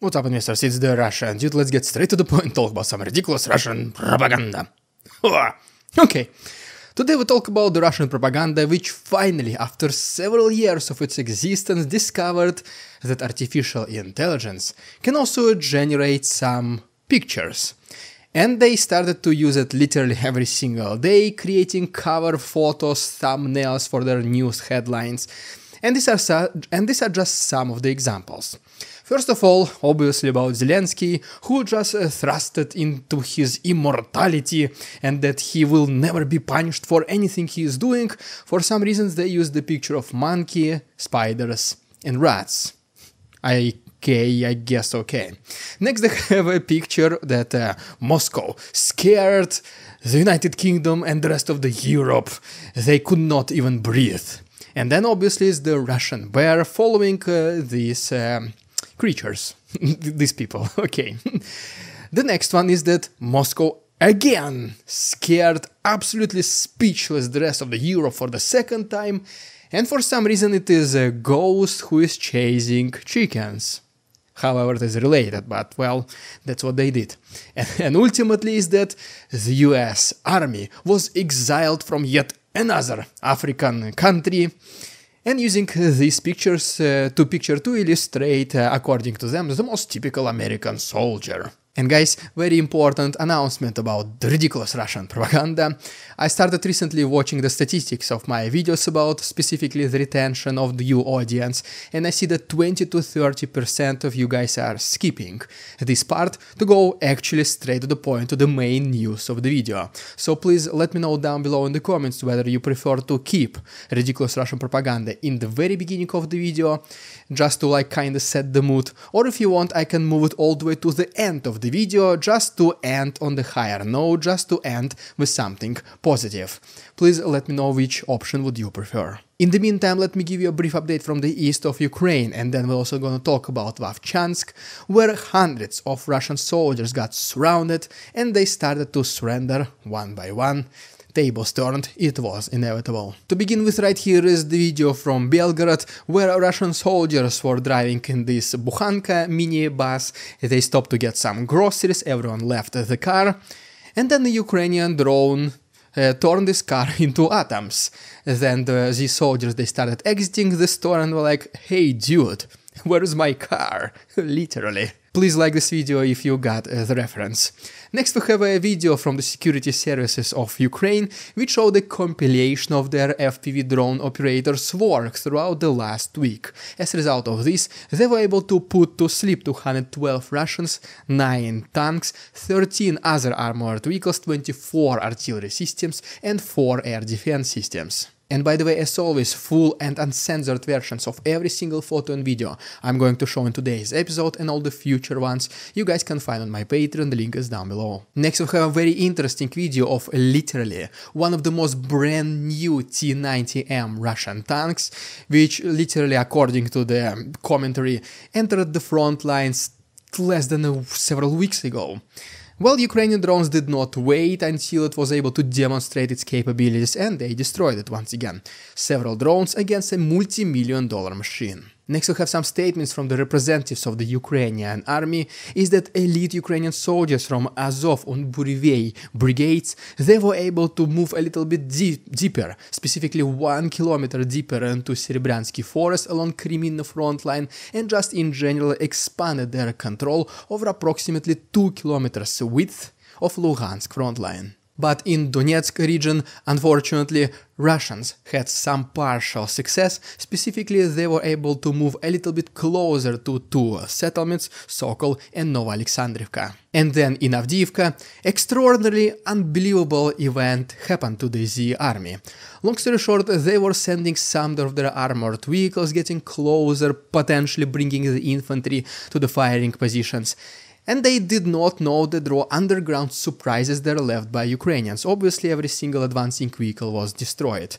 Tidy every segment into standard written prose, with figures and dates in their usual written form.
What's up, investors? It's the Russian dude. Let's get straight to the point, talk about some ridiculous Russian propaganda. Okay, today we talk about the Russian propaganda, which finally, after several years of its existence, discovered that artificial intelligence can also generate some pictures. And they started to use it literally every single day, creating cover photos, thumbnails for their news headlines. And these are just some of the examples. First of all, obviously about Zelensky, who just thrusted into his immortality and that he will never be punished for anything he is doing. For some reasons they used the picture of monkey, spiders and rats. I guess okay. Next they have a picture that Moscow scared the United Kingdom and the rest of the Europe. They could not even breathe. And then obviously is the Russian bear following these creatures, these people, okay. The next one is that Moscow again scared absolutely speechless the rest of the Europe for the second time, and for some reason it is a ghost who is chasing chickens. However, it is related, but well, that's what they did. And ultimately is that the US army was exiled from yet another African country, and using these pictures to illustrate, according to them, the most typical American soldier. And guys, very important announcement about the ridiculous Russian propaganda. I started recently watching the statistics of my videos about specifically the retention of the new audience, and I see that 20 to 30% of you guys are skipping this part to go actually straight to the point, to the main news of the video. So please let me know down below in the comments whether you prefer to keep ridiculous Russian propaganda in the very beginning of the video, just to like kinda set the mood, or if you want I can move it all the way to the end of the video, just to end on the higher note, just to end with something positive. Please let me know which option would you prefer. In the meantime, let me give you a brief update from the east of Ukraine, and then we're also gonna talk about Vovchansk, where hundreds of Russian soldiers got surrounded and they started to surrender one by one. Tables turned, it was inevitable. To begin with, right here is the video from Belgorod, where Russian soldiers were driving in this Bukhanka mini bus. They stopped to get some groceries, everyone left the car, and then the Ukrainian drone turned this car into atoms. Then these soldiers, they started exiting the store and were like, hey dude, where's my car? Literally. Please like this video if you got the reference. Next we have a video from the security services of Ukraine, which showed a compilation of their FPV drone operators' work throughout the last week. As a result of this, they were able to put to sleep 212 Russians, 9 tanks, 13 other armored vehicles, 24 artillery systems and 4 air defense systems. And by the way, as always, full and uncensored versions of every single photo and video I'm going to show in today's episode, and all the future ones you guys can find on my Patreon, the link is down below. Next we have a very interesting video of literally one of the most brand new T-90M Russian tanks, which literally, according to the commentary, entered the front lines less than several weeks ago. Well, Ukrainian drones did not wait until it was able to demonstrate its capabilities, and they destroyed it once again. Several drones against a multi-million-dollar machine. Next we have some statements from the representatives of the Ukrainian army, is that elite Ukrainian soldiers from Azov and Burevey brigades, they were able to move a little bit deeper, specifically 1 kilometer deeper into Serebryansky forest along Kreminna front line, and just in general expanded their control over approximately 2 kilometers width of Luhansk front line. But in Donetsk region, unfortunately, Russians had some partial success. Specifically, they were able to move a little bit closer to two settlements, Sokol and Novoalexandrivka. And then in Avdiivka, extraordinarily unbelievable event happened to the Z army. Long story short, they were sending some of their armored vehicles, getting closer, potentially bringing the infantry to the firing positions. And they did not know that there were underground surprises that are left by Ukrainians. Obviously, every single advancing vehicle was destroyed.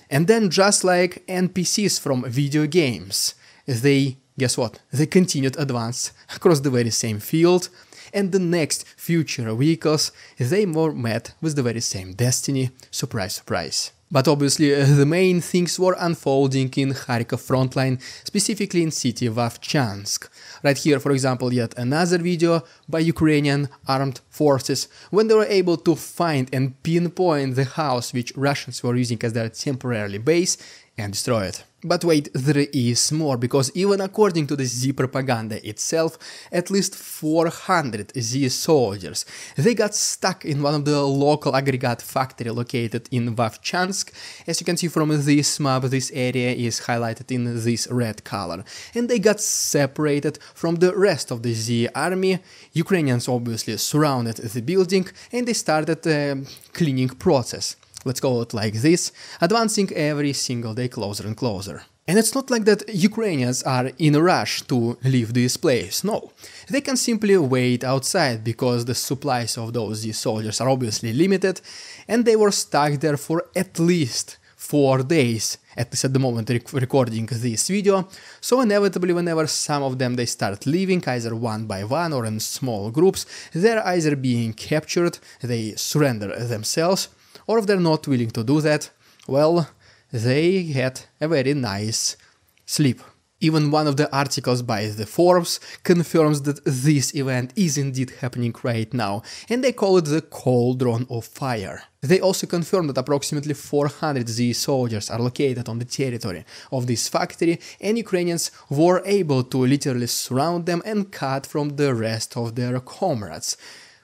And then, just like NPCs from video games, they, guess what? They continued advance across the very same field, and the next future vehicles, they were met with the very same destiny. Surprise, surprise. But obviously the main things were unfolding in Kharkiv frontline, specifically in city Vovchansk. Right here, for example, yet another video by Ukrainian armed forces when they were able to find and pinpoint the house which Russians were using as their temporary base and destroy it. But wait, there is more, because even according to the Z propaganda itself, at least 400 Z soldiers, they got stuck in one of the local aggregate factory located in Vovchansk. As you can see from this map, this area is highlighted in this red color, and they got separated from the rest of the Z army. Ukrainians obviously surrounded the building and they started a cleaning process. Let's call it like this, advancing every single day closer and closer. And it's not like that Ukrainians are in a rush to leave this place, no. They can simply wait outside because the supplies of those soldiers are obviously limited, and they were stuck there for at least 4 days, at least at the moment recording this video. So inevitably, whenever some of them they start leaving, either one by one or in small groups, they're either being captured, they surrender themselves, or if they're not willing to do that, well, they had a very nice sleep. Even one of the articles by the Forbes confirms that this event is indeed happening right now, and they call it the cauldron of fire. They also confirm that approximately 400 Z soldiers are located on the territory of this factory, and Ukrainians were able to literally surround them and cut from the rest of their comrades.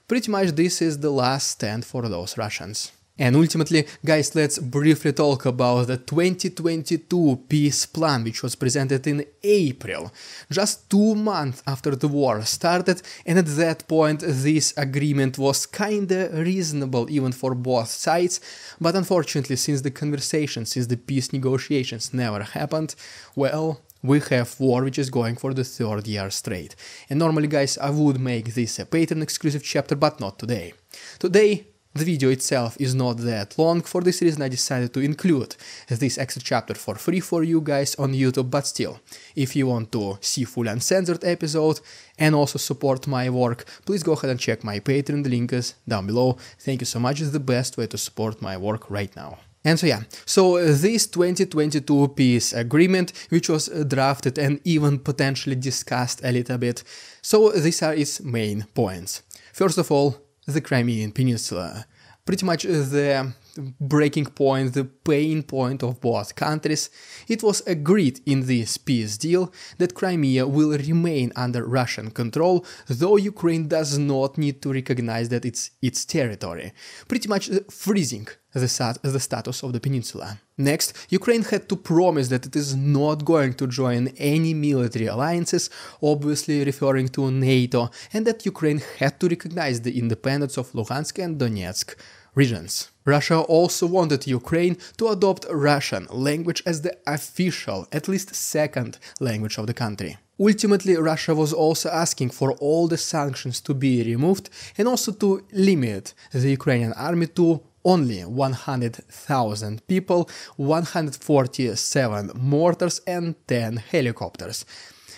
Pretty much this is the last stand for those Russians. And ultimately, guys, let's briefly talk about the 2022 peace plan, which was presented in April, just 2 months after the war started, and at that point this agreement was kinda reasonable even for both sides, but unfortunately, since the peace negotiations never happened, well, we have war which is going for the 3rd year straight. And normally, guys, I would make this a Patreon exclusive chapter, but not today. Today, the video itself is not that long. For this reason I decided to include this extra chapter for free for you guys on YouTube, but still, if you want to see full uncensored episode and also support my work, please go ahead and check my Patreon, the link is down below. Thank you so much, it's the best way to support my work right now. And so this 2022 peace agreement, which was drafted and even potentially discussed a little bit, so these are its main points. First of all, the Crimean Peninsula. Pretty much the breaking point, the pain point of both countries. It was agreed in this peace deal that Crimea will remain under Russian control, though Ukraine does not need to recognize that it's its territory, pretty much freezing the status of the peninsula. Next, Ukraine had to promise that it is not going to join any military alliances, obviously referring to NATO, and that Ukraine had to recognize the independence of Luhansk and Donetsk regions. Russia also wanted Ukraine to adopt Russian language as the official, at least second language of the country. Ultimately, Russia was also asking for all the sanctions to be removed and also to limit the Ukrainian army to only 100,000 people, 147 mortars and 10 helicopters,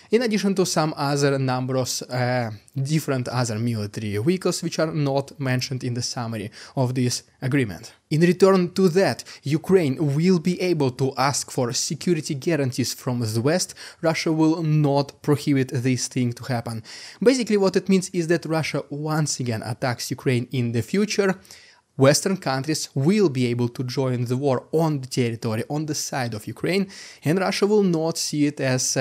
in addition to some other numbers, different other military vehicles which are not mentioned in the summary of this agreement. In return to that, Ukraine will be able to ask for security guarantees from the West. Russia will not prohibit this thing to happen. Basically what it means is that Russia once again attacks Ukraine in the future. Western countries will be able to join the war on the territory, on the side of Ukraine, and Russia will not see it as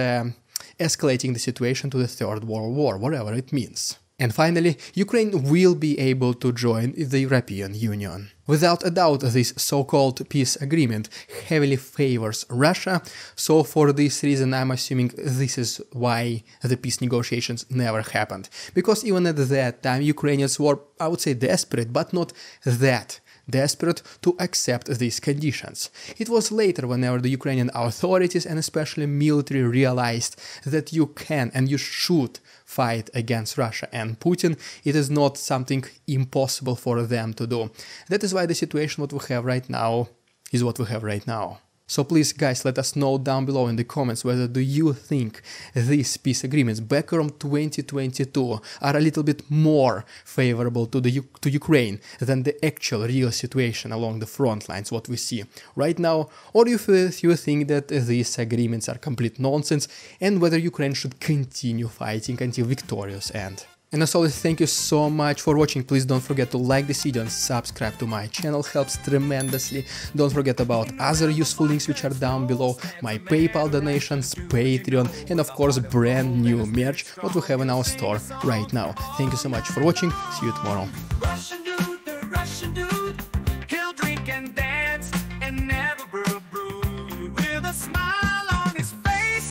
escalating the situation to the Third World War, whatever it means. And finally, Ukraine will be able to join the European Union. Without a doubt, this so-called peace agreement heavily favors Russia, so for this reason I'm assuming this is why the peace negotiations never happened. Because even at that time Ukrainians were, I would say, desperate, but not that desperate to accept these conditions. It was later, whenever the Ukrainian authorities and especially military realized that you can and you should fight against Russia and Putin, it is not something impossible for them to do. That is why the situation what we have right now is what we have right now. So please guys, let us know down below in the comments whether do you think these peace agreements back around 2022 are a little bit more favorable to Ukraine than the actual real situation along the front lines, what we see right now, or if you think that these agreements are complete nonsense and whether Ukraine should continue fighting until victorious end. And as always, thank you so much for watching. Please don't forget to like this video and subscribe to my channel, helps tremendously. Don't forget about other useful links which are down below, my PayPal donations, Patreon, and of course brand new merch what we have in our store right now. Thank you so much for watching, see you tomorrow.